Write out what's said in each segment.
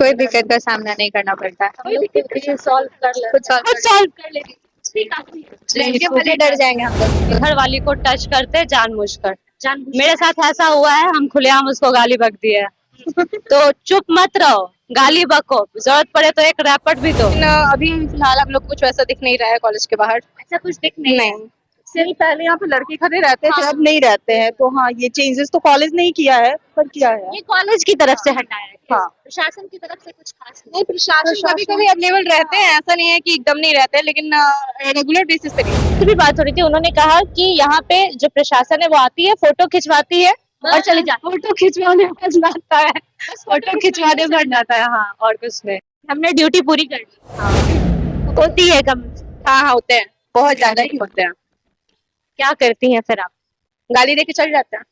कोई दिक्कत का सामना नहीं करना पड़ता। कोई दिक्कत नहीं, सॉल्व कर ले, खुद सॉल्व कर लेंगे। ठीक है, लड़के वाले डर जाएंगे हम लोग। घर वाली को टच करते जानबूझकर। जानबूझकर। मेरे साथ ऐसा हुआ है, हम खुलेआम उसको गाली बक दिए है। तो चुप मत रहो, गाली बको, जरूरत पड़े तो एक रैपट भी दो। अभी फिलहाल हम लोग कुछ वैसा दिख नहीं रहा है कॉलेज के बाहर। ऐसा कुछ दिख नहीं है। सिर्फ पहले यहाँ पे लड़के खड़े रहते थे, हाँ। अब नहीं रहते हैं। तो हाँ, ये चेंजेस तो कॉलेज नहीं किया है, पर किया है। ये कॉलेज की तरफ से हटाया है। हाँ। प्रशासन की तरफ से कुछ खास नहीं, प्रशासन कभी कभी अवेलेबल रहते हैं, ऐसा नहीं है कि एकदम नहीं रहते हैं, लेकिन रेगुलर बेसिस पे नहीं। की भी बात हो रही थी, उन्होंने कहा कि यहाँ पे जो प्रशासन है वो आती है, फोटो खिंचवाती है और चली जाती है। फोटो खिंचवाने पर जाता है, फोटो खिंचवाने पर जाता है। हाँ, और कुछ नहीं। हमने ड्यूटी पूरी कर ली। होती है कम। हाँ हाँ, होते हैं, बहुत ज्यादा ही होते हैं। क्या करती हैं फिर आप? गाली दे के चल जाते हैं।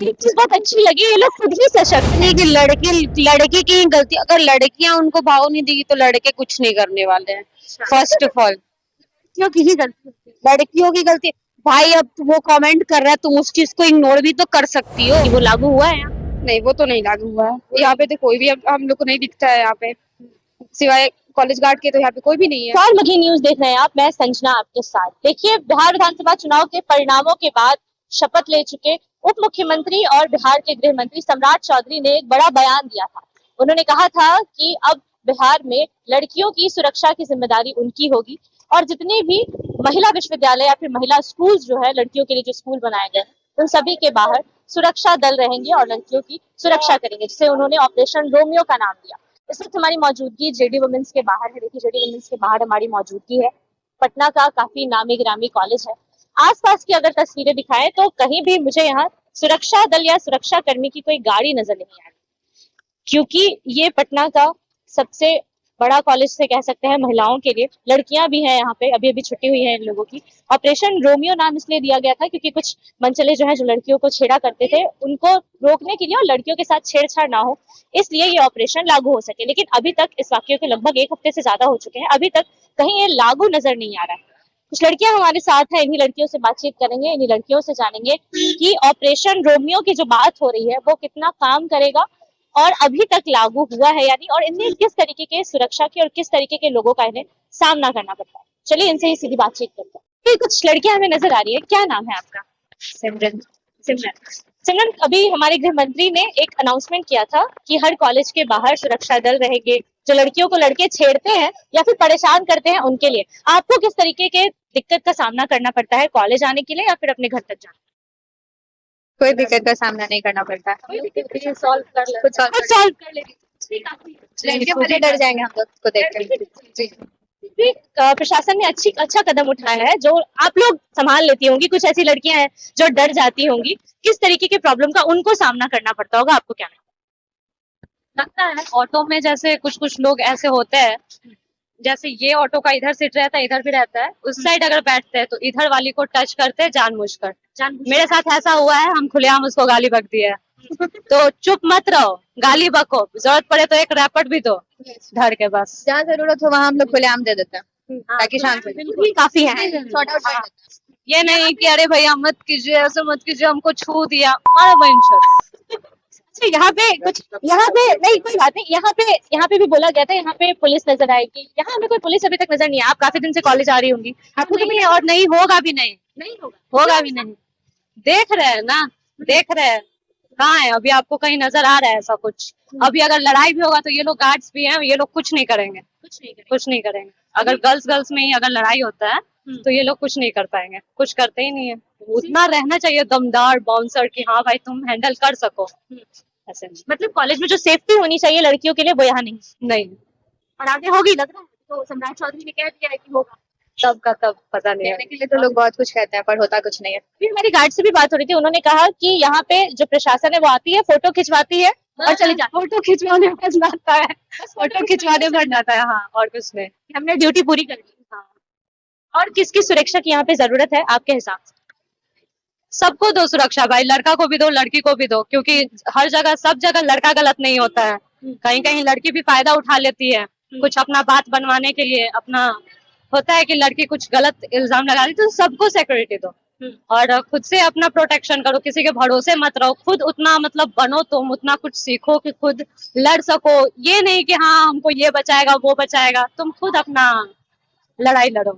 चीज बहुत अच्छी लगी, ये लोग खुद ही सशक्त है कि लड़के की गलती, अगर लड़कियां उनको भाव नहीं देगी तो लड़के कुछ नहीं करने वाले हैं। फर्स्ट ऑफ ऑल लड़कियों की ही गलती होती है। लड़कियों की गलती भाई, अब वो कमेंट कर रहा है, तुम उस चीज को इग्नोर भी तो कर सकती हो। वो लागू हुआ है यहाँ? नहीं, वो तो नहीं लागू हुआ है। यहाँ पे तो कोई भी हम लोग को नहीं दिखता है यहाँ पे, सिवाय कॉलेज गार्ड के तो यहाँ पे कोई भी नहीं है। चार मघी न्यूज देख रहे हैं आप, मैं संजना आपके साथ। देखिए, बिहार विधानसभा चुनाव के परिणामों के बाद शपथ ले चुके उप मुख्यमंत्री और बिहार के गृह मंत्री सम्राट चौधरी ने एक बड़ा बयान दिया था। उन्होंने कहा था कि अब बिहार में लड़कियों की सुरक्षा की जिम्मेदारी उनकी होगी और जितने भी महिला विश्वविद्यालय या फिर महिला स्कूल जो है, लड़कियों के लिए जो स्कूल बनाए गए, उन सभी के बाहर सुरक्षा दल रहेंगे और लड़कियों की सुरक्षा करेंगे, जिसे उन्होंने ऑपरेशन रोमियो का नाम दिया। इस वक्त हमारी मौजूदगी जेडी वुमेन्स के बाहर है। देखिए, जेडी वुमेन्स के बाहर हमारी मौजूदगी है। पटना का काफी नामी गिरामी कॉलेज है। आसपास की अगर तस्वीरें दिखाएं तो कहीं भी मुझे यहाँ सुरक्षा दल या सुरक्षा कर्मी की कोई गाड़ी नजर नहीं आ रही, क्योंकि ये पटना का सबसे बड़ा कॉलेज से कह सकते हैं महिलाओं के लिए। लड़कियां भी हैं यहाँ पे, अभी अभी छुट्टी हुई है इन लोगों की। ऑपरेशन रोमियो नाम इसलिए दिया गया था क्योंकि कुछ मनचले जो है, जो लड़कियों को छेड़ा करते थे, उनको रोकने के लिए और लड़कियों के साथ छेड़छाड़ ना हो, इसलिए ये ऑपरेशन लागू हो सके। लेकिन अभी तक इस वाक्य के लगभग एक हफ्ते से ज्यादा हो चुके हैं, अभी तक कहीं ये लागू नजर नहीं आ रहा है। कुछ लड़कियां हमारे साथ हैं, इन्हीं लड़कियों से बातचीत करेंगे, इन्हीं लड़कियों से जानेंगे कि ऑपरेशन रोमियो की जो बात हो रही है वो कितना काम करेगा और अभी तक लागू हुआ है यानी, और इनमें किस तरीके के सुरक्षा के और किस तरीके के लोगों का इन्हें सामना करना पड़ता है। चलिए इनसे ही सीधी बातचीत करते हैं। कुछ लड़कियां हमें नजर आ रही है, क्या नाम है आपका? सिमरन। सिमरन। सिमरन, अभी हमारे गृह मंत्री ने एक अनाउंसमेंट किया था कि हर कॉलेज के बाहर सुरक्षा दल रहेंगे, जो लड़कियों को लड़के छेड़ते हैं या फिर परेशान करते हैं उनके लिए। आपको किस तरीके के दिक्कत का सामना करना पड़ता है कॉलेज आने के लिए या फिर अपने घर तक जाने? कोई दिक्कत का सामना नहीं करना पड़ता। कोई दिक्कत नहीं, सॉल्व कर ले, खुद सॉल्व कर लेंगे। लड़के वाले डर जाएंगे हम लोग को देख कर। प्रशासन ने अच्छा कदम उठाया है, जो आप लोग संभाल लेती होंगी। कुछ ऐसी लड़कियां हैं जो डर जाती होंगी, किस तरीके के प्रॉब्लम का उनको सामना करना पड़ता होगा, आपको क्या लगता है? ऑटो में जैसे कुछ लोग ऐसे होते हैं, जैसे ये ऑटो का इधर सीट रहता है, इधर भी रहता है, उस साइड अगर बैठते हैं तो इधर वाली को टच करते हैं जानबूझकर। मेरे साथ ऐसा हुआ है, हम खुलेआम उसको गाली बक दिए है। तो चुप मत रहो, गाली बको, जरूरत पड़े तो एक रैपट भी दो धर के। बस जहाँ जरूरत हो वहाँ हम लोग खुलेआम दे देते हैं, ताकि शांत हो जाए। काफी है। सॉर्ट आउट कर देते हैं। ये नहीं कि अरे भैया मत कीजिए, ऐसे मत कीजिए, हमको छू दिया, मारो बहन। यहाँ पे कुछ, यहाँ पे नहीं, कोई बात नहीं। यहाँ पे भी बोला गया था यहाँ पे पुलिस नजर आएगी, यहाँ हमें कोई पुलिस अभी तक नजर नहीं है। आप काफी दिन से कॉलेज आ रही होंगी, आपको तो नहीं, और नहीं होगा भी नहीं, नहीं होगा भी नहीं। देख रहे हैं ना, देख रहे हैं कहाँ है अभी, आपको कहीं नजर आ रहा है ऐसा कुछ? अभी अगर लड़ाई भी होगा तो ये लोग गार्ड्स भी हैं, ये लोग कुछ नहीं करेंगे, कुछ नहीं करेंगे। अगर गर्ल्स में ही अगर लड़ाई होता है तो ये लोग कुछ नहीं कर पाएंगे, कुछ करते ही नहीं है। उतना रहना चाहिए दमदार बाउंसर की हाँ भाई तुम हैंडल कर सको। ऐसे नहीं, मतलब कॉलेज में जो सेफ्टी होनी चाहिए लड़कियों के लिए वो यहाँ नहीं, और आगे होगी लग रहा है। तो सम्राट चौधरी ने कह दिया है कि होगा, तब का तब पता नहीं है। कहने के लिए तो लोग बहुत कुछ कहते हैं, पर होता कुछ नहीं है। फिर हमारी गार्ड से भी बात हो रही थी, उन्होंने कहा कि यहाँ पे जो प्रशासन है वो आती है, फोटो खिंचवाती है और चली जाती है। फोटो खिंचवाने पर जाता है, फोटो खिंचवाने पर जाता है। हाँ, और कुछ नहीं। हमने ड्यूटी पूरी कर ली। हाँ। और किसकी सुरक्षा की यहाँ पे जरूरत है आपके हिसाब से? सबको दो सुरक्षा भाई, लड़का को भी दो, लड़की को भी दो, क्योंकि हर जगह सब जगह लड़का गलत नहीं होता है। कहीं कहीं लड़की भी फायदा उठा लेती है, कुछ अपना बात बनवाने के लिए। अपना होता है कि लड़की कुछ गलत इल्जाम लगा रही, तो सबको सिक्योरिटी दो। और खुद से अपना प्रोटेक्शन करो, किसी के भरोसे मत रहो, खुद उतना मतलब बनो, तुम उतना कुछ सीखो कि खुद लड़ सको। ये नहीं कि हाँ हमको ये बचाएगा वो बचाएगा, तुम खुद अपना लड़ाई लड़ो,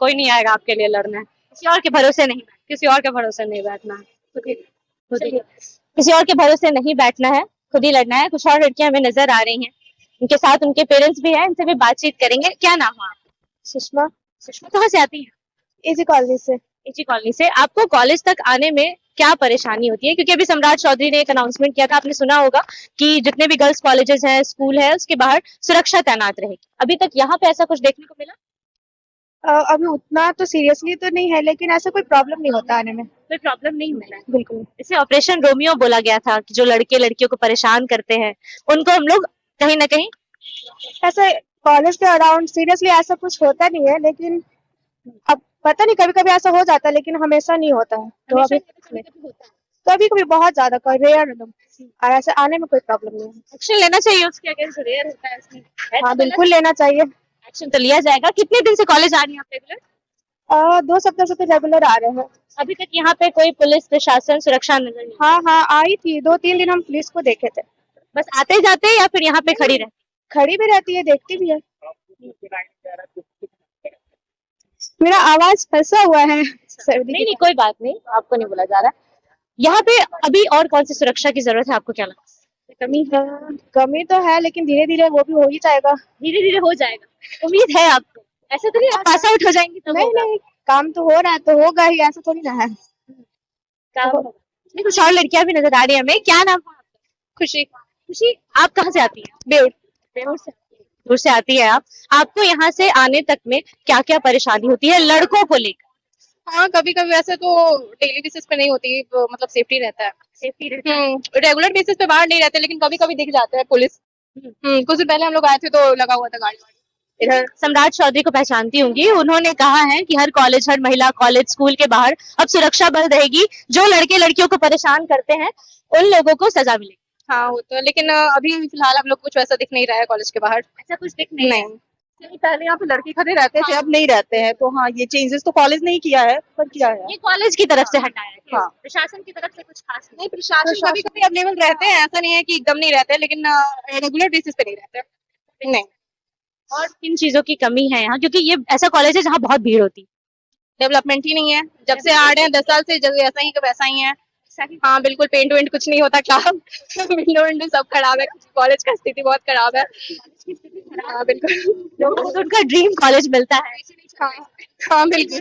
कोई नहीं आएगा आपके लिए लड़ने। किसी और के भरोसे नहीं किसी और के भरोसे नहीं बैठना है, खुद ही। किसी और के भरोसे नहीं बैठना है, खुद ही लड़ना है। कुछ और लड़कियां हमें नजर आ रही हैं, उनके साथ उनके पेरेंट्स भी हैं, इनसे भी बातचीत करेंगे। क्या नाम है आपका? सुषमा, सुषमा, कहाँ से आती हैं? इसी कॉलेज से। इसी कॉलोनी से। आपको कॉलेज तक आने में क्या परेशानी होती है? क्योंकि अभी सम्राट चौधरी ने एक अनाउंसमेंट किया था, आपने सुना होगा कि जितने भी गर्ल्स कॉलेजेस हैं, स्कूल है, उसके बाहर सुरक्षा तैनात रहेगी। अभी तक यहाँ पे ऐसा कुछ देखने को मिला? अभी उतना तो सीरियसली तो नहीं है, लेकिन ऐसा कोई प्रॉब्लम नहीं होता आने में। कोई प्रॉब्लम नहीं मिला? बिल्कुल। इसे ऑपरेशन रोमियो बोला गया था कि जो लड़के लड़कियों को परेशान करते हैं उनको हम लोग कहीं ना कहीं। ऐसे कॉलेज के अराउंड सीरियसली ऐसा कुछ होता नहीं है, लेकिन अब पता नहीं, कभी कभी ऐसा हो जाता है, लेकिन हमेशा नहीं होता है। तो अभी कभी कभी बहुत ज्यादा रेयर एकदम, और ऐसे आने में कोई प्रॉब्लम नहीं है। एक्शन लेना चाहिए उसके अगेंस्ट, रेयर होता है इसमें। हाँ, बिल्कुल लेना चाहिए। एक्शन तो लिया जाएगा। कितने दिन से कॉलेज आ रही हैं आप रेगुलर? 2 सप्ताह से तो रेगुलर आ रहे हैं। अभी तक यहाँ पे कोई पुलिस प्रशासन सुरक्षा नजर नहीं? हाँ हाँ, आई थी 2-3 दिन, हम पुलिस को देखे थे। बस आते जाते या फिर यहाँ पे खड़ी रहती? खड़ी भी रहती है, देखती भी है। मेरा आवाज फंसा हुआ है सर्दी नहीं नहीं, कोई बात नहीं, आपको नहीं बोला जा रहा। यहाँ पे अभी और कौन सी सुरक्षा की जरूरत है आपको, क्या लगता है? कमी है। कमी तो है, लेकिन धीरे धीरे वो भी हो ही जाएगा। धीरे धीरे हो जाएगा, उम्मीद है आपको? ऐसे तो नहीं आप पास आउट हो जाएंगी तो? नहीं नहीं, काम तो हो रहा है तो होगा ही, ऐसा थोड़ी ना है। काम नहीं। कुछ और लड़कियां भी नजर आ रही है हमें। क्या नाम है आपका? खुशी। खुशी, आप कहाँ से आती हैं? बेउड। बेउर से। दूर से आती है आप। आपको यहाँ से आने तक में क्या क्या परेशानी होती है लड़कों को लेकर? हाँ, कभी कभी वैसे तो डेली बेसिस पे नहीं होती, मतलब सेफ्टी रहता है। सेफ्टी रहती है। रेगुलर बेसिस पे बाहर नहीं रहते, लेकिन कभी कभी दिख जाते हैं पुलिस। कुछ दिन पहले हम लोग आए थे तो लगा हुआ था गाड़ी वाड़ी। इधर सम्राट चौधरी को पहचानती होंगी, उन्होंने कहा है कि हर कॉलेज, हर महिला कॉलेज, स्कूल के बाहर अब सुरक्षा बल रहेगी। जो लड़के लड़कियों को परेशान करते हैं उन लोगों को सजा मिलेगी। हाँ, वो तो, लेकिन अभी फिलहाल हम लोग कुछ वैसा दिख नहीं रहा है कॉलेज के बाहर। ऐसा कुछ दिख नहीं है। नहीं। पहले यहाँ पे लड़के खड़े रहते थे, अब नहीं रहते हैं। तो हाँ, ये चेंजेस तो कॉलेज नहीं किया है, पर किया है। ये कॉलेज की तरफ से हटाया है? हाँ। प्रशासन की तरफ से कुछ खास नहीं? नहीं, प्रशासन कभी कभी अवेलेबल रहते हैं, ऐसा नहीं है कि एकदम नहीं रहते, लेकिन रेगुलर बेसिस पे नहीं रहते। नहीं। और किन चीजों की कमी है यहाँ, क्योंकि ये ऐसा कॉलेज है जहाँ बहुत भीड़ होती है? डेवलपमेंट ही नहीं है, जब से आ रहे हैं 10 साल से, जब ऐसा ही वैसा ही है। हाँ बिल्कुल, पेंट वेंट कुछ नहीं होता, क्लास विंडो विंडो सब खराब है, कॉलेज का स्थिति बहुत खराब है। हाँ बिल्कुल, लोगों को तो उनका ड्रीम कॉलेज मिलता है। हाँ हाँ बिल्कुल।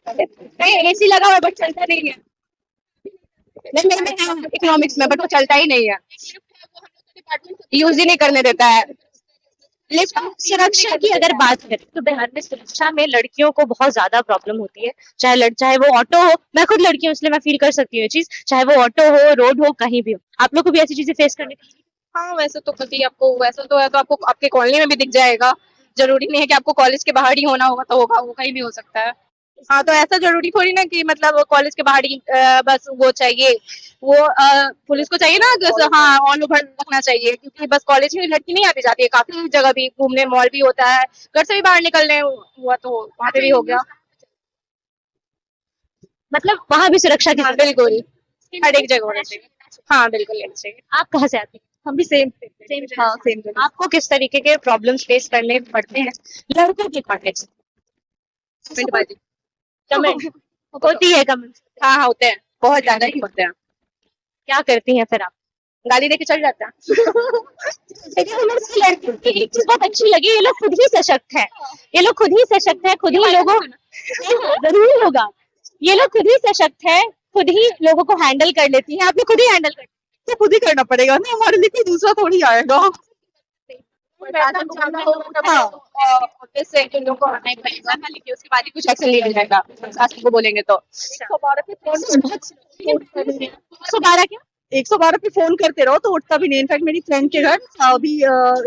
नहीं, एसी लगा हुआ बट चलता नहीं है। नहीं, मैं इकोनॉमिक्स में, बट वो चलता ही नहीं है, यूज ही नहीं करने देता है। लेकिन सुरक्षा की अगर बात करें तो बिहार में सुरक्षा में लड़कियों को बहुत ज्यादा प्रॉब्लम होती है। चाहे वो ऑटो हो, मैं खुद लड़की हूँ इसलिए मैं फील कर सकती हूँ ये चीज, चाहे वो ऑटो हो, रोड हो, कहीं भी हो। आप लोग को भी ऐसी चीजें फेस करनी पड़ती है? हाँ, वैसे तो कभी आपको वैसा तो है तो आपको आपके कॉलोनी में भी दिख जाएगा। जरूरी नहीं है कि आपको कॉलेज के बाहर ही होना होगा तो होगा, वो कहीं भी हो सकता है। हाँ, तो ऐसा जरूरी थोड़ी ना कि मतलब कॉलेज के बाहर ही बस वो चाहिए, वो पुलिस को चाहिए ना कि हाँ ऑल ओवर रखना चाहिए, क्योंकि बस कॉलेज में लड़की नहीं आती जाती है, काफी जगह भी घूमने, मॉल भी होता है, घर से भी बाहर निकलने हुआ तो वहाँ पे भी हो गया। मतलब वहां भी सुरक्षा की हाँ बिल्कुल, हर एक जगह होना चाहिए। हाँ बिल्कुल लेना चाहिए। आप कहाँ से आती हैं? हम भी सेम। हाँ, सेम जगह। आपको किस तरीके के प्रॉब्लम्स फेस करने पड़ते हैं लड़कों के कॉलेज? कमेंटबाजी कमेंट होती है? कमेंट हाँ हाँ होते हैं, बहुत ज्यादा ही होते हैं। क्या करती हैं फिर आप? गाली देके चल जाता है। लेकिन हमें से लड़कियों की एक चीज बहुत अच्छी लगी, ये लोग खुद ही सशक्त है। ये लोग खुद ही सशक्त है, खुद ही लोगों जरूर होगा। ये लोग खुद ही सशक्त है, खुद ही लोगों को हैंडल कर लेती है। आप लोग खुद ही हैंडल करते तो खुद ही करना पड़ेगा ना, हमारे लिए कोई दूसरा थोड़ी आएगा। हाँ, ऑफिस से इन लोगों को आना ही पड़ेगा, लेकिन उसके बाद ही कुछ एक्शन लिया जाएगा, शासन को बोलेंगे तो। 112 क्या? 112 पे फोन करते रहो तो उठता भी नहीं। इनफैक्ट मेरी फ्रेंड के घर अभी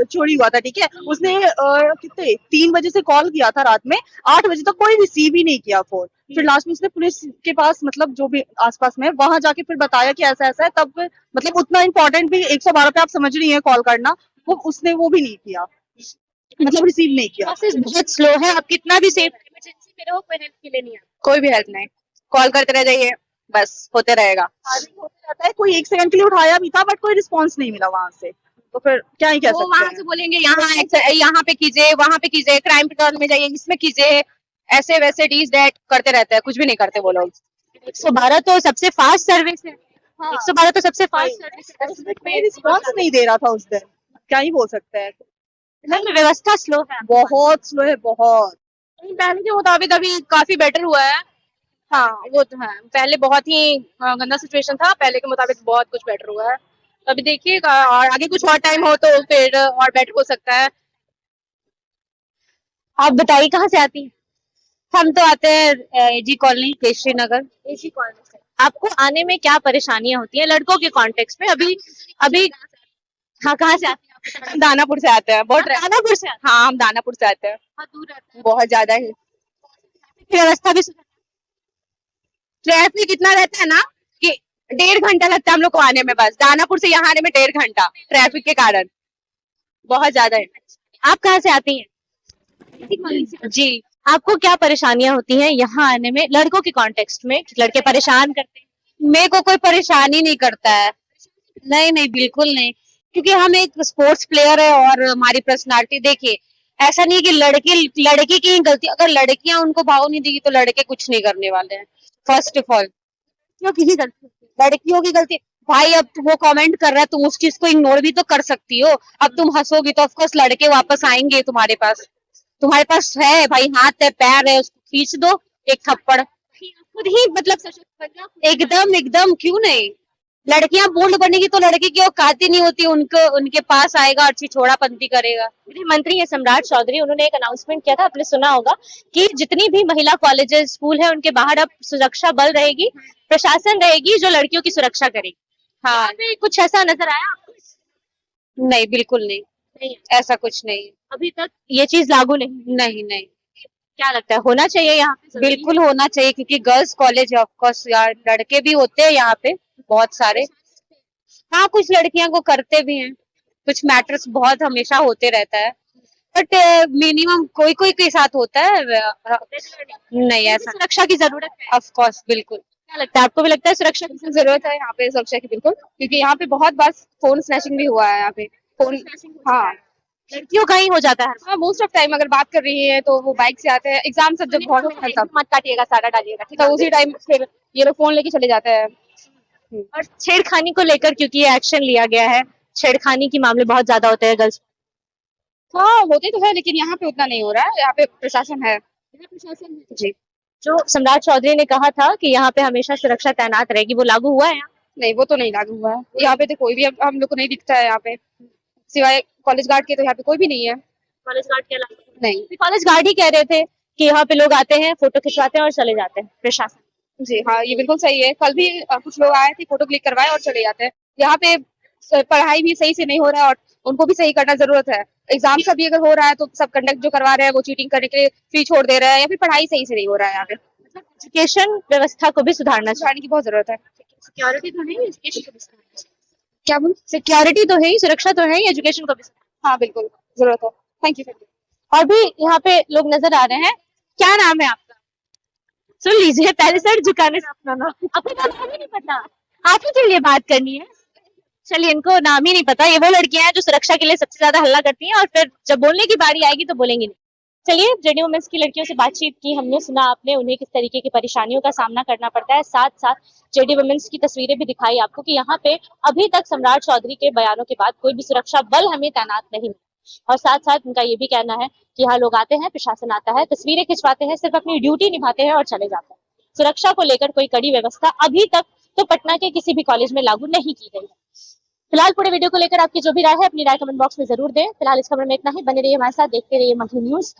चोरी हुआ था, ठीक है, उसने कितने 3 बजे से कॉल किया था रात में, 8 बजे तक कोई रिसीव ही नहीं किया फोन। फिर लास्ट में उसने पुलिस के पास, मतलब जो भी आसपास में, वहां जाके फिर बताया कि ऐसा ऐसा है। तब मतलब उतना इम्पोर्टेंट भी 112 पे आप समझ रही है कॉल करना, उसने वो भी नहीं किया, मतलब रिसीव नहीं किया। प्रोसेस बहुत स्लो है। आप कितना भी सेफ इमरजेंसी में रहो, कोई हेल्प के लिए नहीं आता। कोई भी हेल्प नहीं। कॉल करते रह जाइए, बस होते रहेगा। होता रहता है, कोई 1 सेकंड के लिए उठाया भी था बट कोई रिस्पॉन्स नहीं मिला वहां से, तो फिर क्या ही कह वो सकते वहां हैं। से बोलेंगे यहाँ पे कीजिए, वहां पे कीजिए, क्राइम पेट्रोल में जाइए, इसमें कीजिए, ऐसे वैसे डीज डैट करते रहते हैं, कुछ भी नहीं करते वो लोग। 112 तो सबसे फास्ट सर्विस है। 112 तो सबसे फास्ट सर्विस है। कोई रिस्पॉन्स नहीं दे रहा था उस दिन, क्या ही बोल सकते हैं। में व्यवस्था स्लो है। बहुत स्लो है, बहुत। पहले के मुताबिक अभी काफी बेटर हुआ है। हाँ वो तो है, पहले बहुत ही गंदा सिचुएशन था, पहले के मुताबिक बहुत कुछ बेटर हुआ है। तो अभी देखिएगा, और आगे कुछ और टाइम हो तो फिर और बेटर हो सकता है। आप बताइए कहाँ से आती हैं? हम तो आते हैं एजी कॉलोनी, केशरी नगर। एसी कॉलोनी से। आपको आने में क्या परेशानियां होती हैं लड़कों के कॉन्टेक्स्ट में? अभी अभी हाँ, कहाँ से आती हैं आप? दानापुर से आते हैं, बहुत दानापुर से आते हैं। हाँ, हम दानापुर से आते हैं, बहुत दूर रहते हैं। बहुत ज्यादा ही। व्यवस्था भी ट्रैफिक इतना रहता है ना कि 1.5 घंटा लगता है हम लोग को आने में, बस दानापुर से यहाँ आने में 1.5 घंटा ट्रैफिक के कारण, बहुत ज्यादा है। आप कहाँ से आती हैं? जी, आपको क्या परेशानियां होती हैं यहाँ आने में लड़कों के कॉन्टेक्स्ट में? लड़के परेशान करते हैं? मेरे को कोई परेशानी नहीं करता है, नहीं नहीं बिल्कुल नहीं, क्योंकि हम एक स्पोर्ट्स प्लेयर है और हमारी पर्सनालिटी देखिए, ऐसा नहीं है कि लड़के की ही गलती, अगर लड़कियां उनको भाव नहीं देगी तो लड़के कुछ नहीं करने वाले हैं। फर्स्ट ऑफ ऑल क्यों किसी गलती? लड़कियों की गलती, भाई अब वो कमेंट कर रहा है, तुम उस चीज को इग्नोर भी तो कर सकती हो। अब तुम हंसोगी तो ऑफकोर्स लड़के वापस आएंगे तुम्हारे पास है भाई, हाथ है पैर है, उसको खींच दो एक थप्पड़, खुद ही मतलब सशक्त बन गया। एकदम एकदम, क्यों नहीं। लड़कियां बोल्ड बनेगी तो लड़के की औकात ही नहीं होती, उनके पास आएगा और छिछोड़ापंती करेगा। गृह मंत्री है सम्राट चौधरी, उन्होंने एक अनाउंसमेंट किया था, आपने सुना होगा कि जितनी भी महिला कॉलेजेस स्कूल है उनके बाहर अब सुरक्षा बल रहेगी, प्रशासन रहेगी जो लड़कियों की सुरक्षा करेगी। हाँ, कुछ ऐसा नजर आया आपको? नहीं बिल्कुल नहीं, नहीं, ऐसा कुछ नहीं, अभी तक ये चीज लागू नहीं। नहीं नहीं, क्या लगता है होना चाहिए यहाँ पे? जरूरी बिल्कुल होना चाहिए, क्योंकि गर्ल्स कॉलेज है, ऑफकोर्स यार लड़के भी होते हैं यहाँ पे बहुत सारे। हाँ, कुछ लड़कियां को करते भी हैं, कुछ मैटर्स बहुत हमेशा होते रहता है, बट मिनिमम कोई कोई के साथ होता है, नहीं ऐसा। सुरक्षा की जरूरत है। ऑफ कोर्स बिल्कुल। क्या लगता है आपको भी लगता है सुरक्षा की जरूरत है यहाँ पे सुरक्षा की, बिल्कुल, क्योंकि यहाँ पे बहुत बार फोन स्नैचिंग भी हुआ है यहाँ पे। फोन, हाँ लड़कियों का ही हो जाता है? हाँ, मोस्ट ऑफ टाइम अगर बात कर रही है तो वो बाइक से आते हैं, एग्जाम सब जब बहुत होता है तब, मत काटिएगा, सारा डालिएगा, ठीक तो है? उसी टाइम फिर ये लोग फोन लेके चले जाते हैं। और छेड़खानी को लेकर क्योंकि ये एक्शन लिया गया है, छेड़खानी के मामले बहुत ज्यादा होते हैं गर्ल्स। हाँ होते तो है, लेकिन यहाँ पे उतना नहीं हो रहा है, यहाँ पे प्रशासन है जी। जो सम्राट चौधरी ने कहा था कि यहाँ पे हमेशा सुरक्षा तैनात रहेगी, वो लागू हुआ है यहाँ? नहीं, वो तो नहीं लागू हुआ है यहाँ पे, तो कोई भी हम लोग को नहीं दिखता है यहाँ पे, सिवाय कॉलेज गार्ड के तो यहाँ पे कोई भी नहीं है। कॉलेज गार्ड के अलावा नहीं कॉलेज गार्ड ही कह रहे थे कि यहाँ पे लोग आते हैं, फोटो खिंचवाते हैं और चले जाते हैं। प्रशासन जी हाँ, ये बिल्कुल सही है, कल भी कुछ लोग आए थे, फोटो क्लिक करवाए और चले जाते हैं। यहाँ पे पढ़ाई भी सही से नहीं हो रहा है और उनको भी सही करना जरूरत है। एग्जाम का भी अगर हो रहा है तो सब कंडक्ट जो करवा रहे हैं वो चीटिंग करने के लिए फी छोड़ दे रहे हैं, या फिर पढ़ाई सही से नहीं हो रहा है यहाँ पे। एजुकेशन व्यवस्था को भी सुधारना चाहिए। सुधारने की बहुत जरूरत है। सिक्योरिटी तो है, एजुकेशन को भी सुधारना चाहिए। क्या बोल? सिक्योरिटी तो है ही, सुरक्षा तो है ही, एजुकेशन को भी सुधारना। हाँ बिल्कुल जरूरत है। Thank you. और भी यहाँ पे लोग नजर आ रहे हैं। क्या नाम है आपका? सुन लीजिए, पहले सर झुकाने से अपना नाम, आपको नाम ही नहीं पता, आप ही के लिए बात करनी है। चलिए, इनको नाम ही नहीं पता, ये वो लड़कियां हैं जो सुरक्षा के लिए सबसे ज्यादा हल्ला करती हैं और फिर जब बोलने की बारी आएगी तो बोलेंगी नहीं। चलिए, जेडी वुमेन्स की लड़कियों से बातचीत की हमने, सुना आपने उन्हें किस तरीके की परेशानियों का सामना करना पड़ता है, साथ साथ जेडी वुमेन्स की तस्वीरें भी दिखाई आपको कि यहाँ पे अभी तक सम्राट चौधरी के बयानों के बाद कोई भी सुरक्षा बल हमें तैनात नहीं मिला। और साथ साथ उनका ये भी कहना है कि यहाँ लोग आते हैं, प्रशासन आता है, तस्वीरें खिंचवाते हैं, सिर्फ अपनी ड्यूटी निभाते हैं और चले जाते हैं। सुरक्षा को लेकर कोई कड़ी व्यवस्था अभी तक तो पटना के किसी भी कॉलेज में लागू नहीं की गई है। फिलहाल पूरे वीडियो को लेकर आपकी जो भी राय है अपनी राय कमेंट बॉक्स में जरूर दें। फिलहाल इस खबर में इतना ही, बने रहिए हमारे साथ, देखते रहिए मंथली न्यूज।